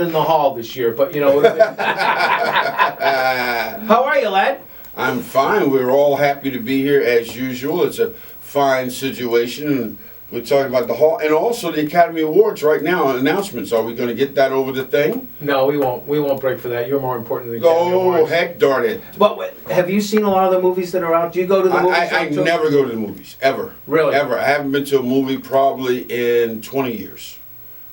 in the hall this year, but you know. How are you, lad? I'm fine. We're all happy to be here as usual. It's a fine situation. And we're talking about the hall and also the Academy Awards right now. Announcements. Are we going to get that over the thing? No, we won't. We won't break for that. You're more important than the Academy Awards. Oh, heck darn it. But have you seen a lot of the movies that are out? Do you go to the movies? I never go to the movies, ever. Really? Ever. I haven't been to a movie probably in 20 years.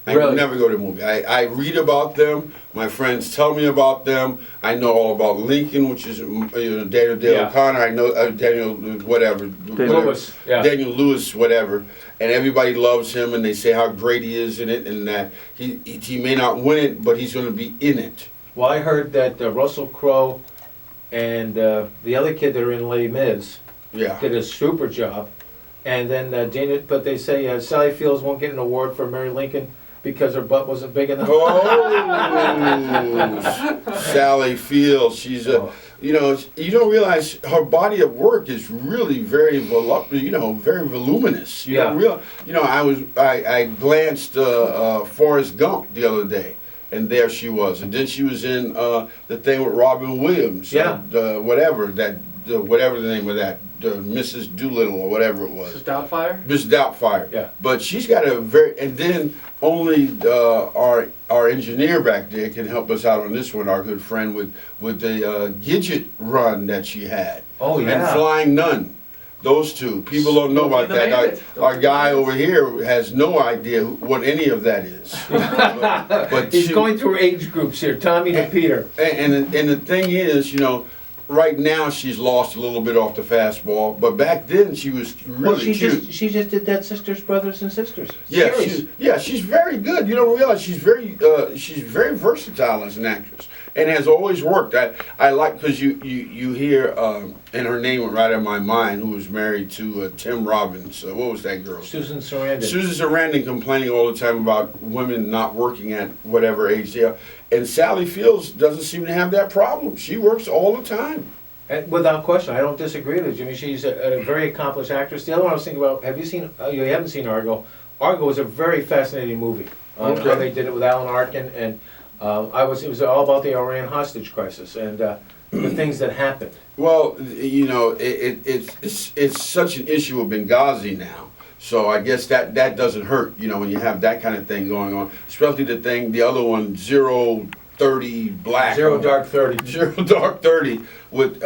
I Really? never go to a movie. I read about them. My friends tell me about them. I know all about Lincoln, which is Daniel Day O'Connor. I know Daniel whatever. Lewis. Yeah. Daniel Lewis, whatever. And everybody loves him, and they say how great he is in it, and that he may not win it, but he's going to be in it. Well, I heard that Russell Crowe and the other kid that are in Les Mis did a super job. And then but they say Sally Fields won't get an award for Mary Lincoln because her butt wasn't big enough. Oh, Sally Fields. She's you don't realize her body of work is really very very voluminous. You don't realize, I glanced Forrest Gump the other day, and there she was, and then she was in the thing with Robin Williams. Whatever the name of that. Mrs. Doolittle or whatever it was. Mrs. Doubtfire? Mrs. Doubtfire. Yeah. But she's got and then only our engineer back there can help us out on this one, our good friend with the Gidget run that she had. Oh, yeah. And Flying Nun. Those two. People don't know about that. Our guy over here has no idea what any of that is. but he's going through age groups here, Tommy to Peter. And the thing is, right now she's lost a little bit off the fastball, but back then she was really cute. She just did that Sisters, Brothers and Sisters. Yeah, she's very good. You don't realize she's very versatile as an actress and has always worked. I like because you hear and her name went right in my mind, who was married to Tim Robbins. What was that girl? Susan Sarandon. Susan Sarandon complaining all the time about women not working at whatever age they are. And Sally Fields doesn't seem to have that problem. She works all the time. And without question, I don't disagree with you. I mean, she's a very accomplished actress. The other one I was thinking about, have you seen, you haven't seen Argo. Argo was a very fascinating movie. How they did it with Alan Arkin, and it was all about the Iran hostage crisis and the things that happened. Well, it's such an issue of Benghazi now. So I guess that doesn't hurt, when you have that kind of thing going on. Especially the other one, 030 Black. Zero Dark 30. Zero Dark 30. With,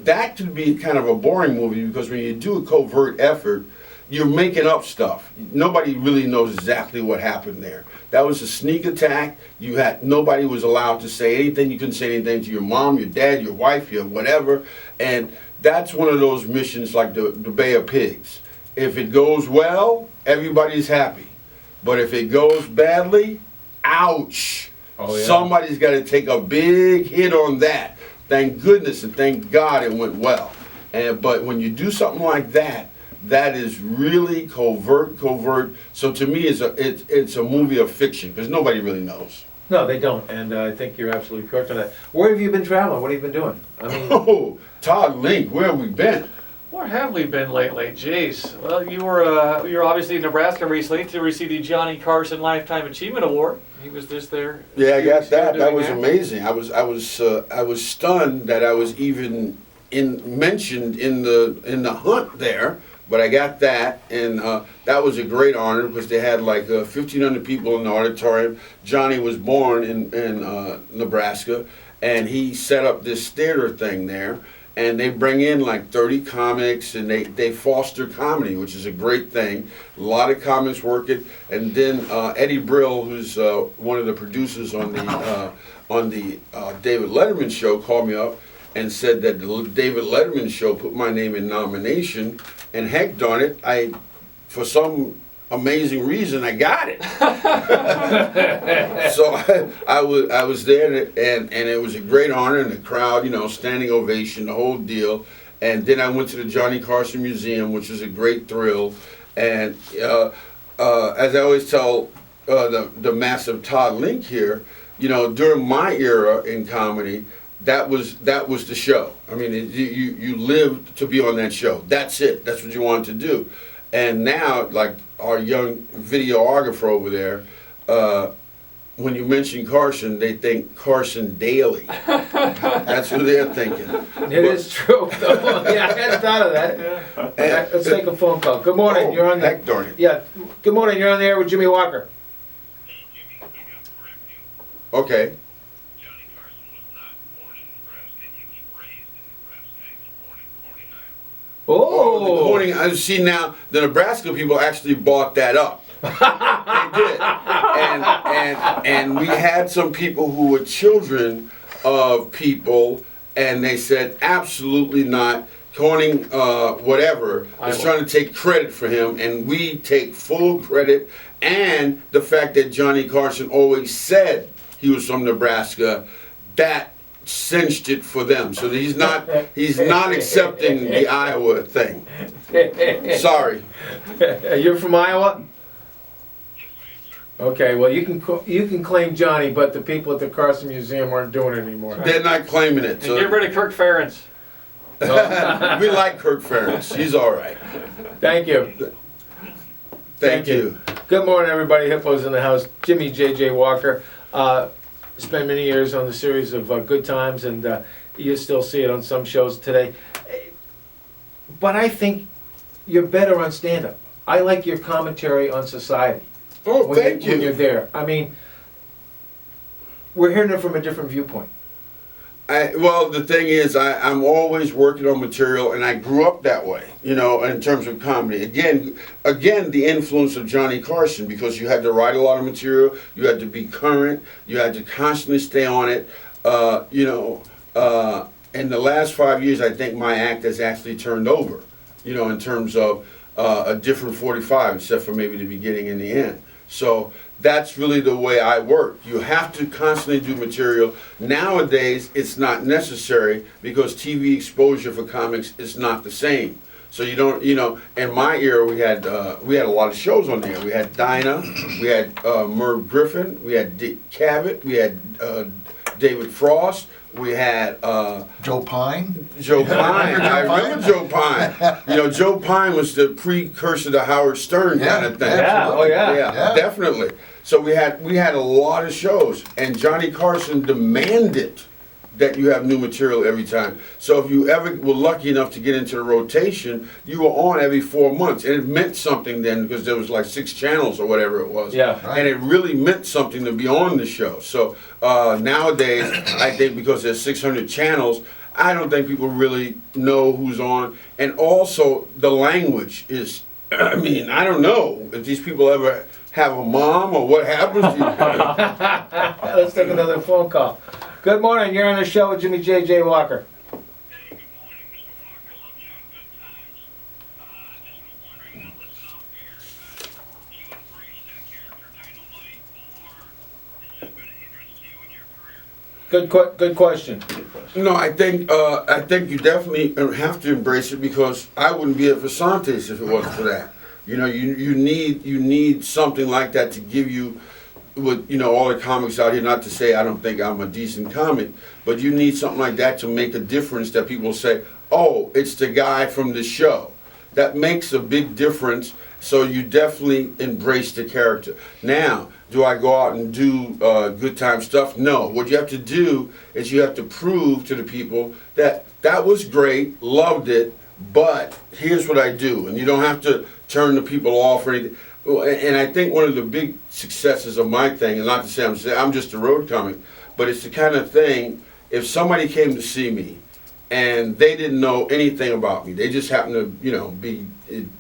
that could be kind of a boring movie because when you do a covert effort, you're making up stuff. Nobody really knows exactly what happened there. That was a sneak attack. Nobody was allowed to say anything. You couldn't say anything to your mom, your dad, your wife, your whatever. And that's one of those missions like the Bay of Pigs. If it goes well, everybody's happy. But if it goes badly, ouch. Oh, yeah. Somebody's got to take a big hit on that. Thank goodness and thank God it went well. But when you do something like that, that is really covert. So to me, it's a movie of fiction because nobody really knows. No, they don't, and I think you're absolutely correct on that. Where have you been traveling? What have you been doing? I mean, Todd Link, where have we been? Where have we been lately? Jeez. Well, you were obviously in Nebraska recently to receive the Johnny Carson Lifetime Achievement Award. He was just there. Yeah, I got that. That was amazing. I was stunned that I was even mentioned in the hunt there. But I got that, and that was a great honor because they had like 1,500 people in the auditorium. Johnny was born in Nebraska, and he set up this theater thing there. And they bring in like 30 comics, and they foster comedy, which is a great thing. A lot of comics work it. And then Eddie Brill, who's one of the producers on the David Letterman show, called me up and said that the David Letterman show put my name in nomination. And heck darn it, for some amazing reason, I got it. So I was there, and it was a great honor, and the crowd, standing ovation, the whole deal. And then I went to the Johnny Carson Museum, which was a great thrill. And as I always tell the massive Todd Link here, during my era in comedy, that was the show. I mean, you lived to be on that show. That's it. That's what you wanted to do. And now, like our young videographer over there, when you mention Carson, they think Carson Daly. That's who they're thinking. It is true, though. Yeah, I hadn't thought of that. Let's take a phone call. Good morning, Oh, you're on the... heck darn it. Yeah, good morning, you're on the air with Jimmy Walker. Okay. Johnny Carson was not born in Nebraska. He was raised in Nebraska. He was born in Corning, Iowa. The Corning, I see now, the Nebraska people actually bought that up. They did. And we had some people who were children of people, and they said, absolutely not. Corning, whatever, is trying to take credit for him, and we take full credit. And the fact that Johnny Carson always said he was from Nebraska, that cinched it for them. So he's not accepting the Iowa thing. Sorry. You're from Iowa? Okay, well, you can claim Johnny, but the people at the Carson Museum aren't doing it anymore. They're not claiming it. And get rid of Kirk Ferentz. We like Kirk Ferentz. He's all right. Thank you. Thank you. Good morning, everybody. Hippo's in the house. Jimmy J.J. Walker. Spent many years on the series of Good Times, and you still see it on some shows today. But I think you're better on stand-up. I like your commentary on society. Oh, thank When you're you. there. I mean, we're hearing it from a different viewpoint. Well, the thing is, I'm always working on material, and I grew up that way, you know, in terms of comedy. Again, the influence of Johnny Carson, because you had to write a lot of material, you had to be current, you had to constantly stay on it. In the last 5 years, I think my act has actually turned over, you know, in terms of a different 45, except for maybe the beginning and the end. So that's really the way I work. You have to constantly do material. Nowadays, it's not necessary because TV exposure for comics is not the same. So you don't, you know, in my era, we had a lot of shows on there. We had Dinah, we had Merv Griffin, we had Dick Cavett, we had David Frost, we had Joe Pine. Joe Pine. I remember Joe Pine. You know, Joe Pine was the precursor to Howard Stern kind of thing. Yeah, oh yeah. Yeah, definitely. So we had a lot of shows, and Johnny Carson demanded that you have new material every time. So if you ever were lucky enough to get into the rotation, you were on every 4 months, and it meant something then because there was like 6 channels or whatever it was. Yeah. Right. And it really meant something to be on the show. So nowadays, I think because there's 600 channels, I don't think people really know who's on. And also, the language is, I mean, I don't know if these people ever have a mom or what happens to you. Let's take another phone call. Good morning, you're on the show with Jimmy J.J. Walker. Hey, good morning, Mr. Walker. Love you on Good Times. Just was wondering, I'll listen out here. Do you embrace that character Dynamite, or is that going to interest you in your career? Good question. No, I think you definitely have to embrace it because I wouldn't be at Versantes if it wasn't for that. You know, you need something like that to give you, with, you know, all the comics out here, not to say I don't think I'm a decent comic, but you need something like that to make a difference that people say, oh, it's the guy from the show. That makes a big difference, so you definitely embrace the character. Now, do I go out and do good time stuff? No. What you have to do is you have to prove to the people that that was great, loved it, but here's what I do. And you don't have to turn the people off or anything. And I think one of the big successes of my thing, and not to say I'm just a road comic, but it's the kind of thing, if somebody came to see me and they didn't know anything about me, they just happened to, you know, be,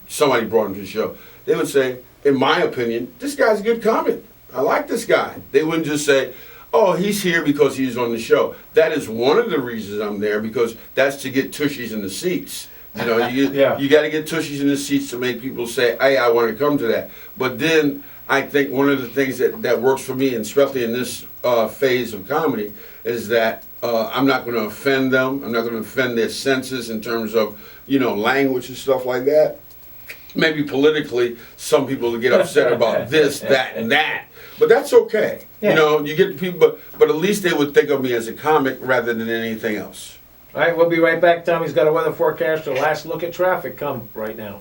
somebody brought them to the show, they would say, in my opinion, this guy's a good comic. I like this guy. They wouldn't just say, oh, he's here because he's on the show. That is one of the reasons I'm there, because that's to get tushies in the seats. You know, you got to get tushies in the seats to make people say, hey, I want to come to that. But then I think one of the things that works for me, and especially in this phase of comedy, is that I'm not going to offend them. I'm not going to offend their senses in terms of, you know, language and stuff like that. Maybe politically, some people get upset about this, that, and that. But that's okay. Yeah. You know, you get people, but at least they would think of me as a comic rather than anything else. All right, we'll be right back. Tommy's got a weather forecast. The last look at traffic come right now.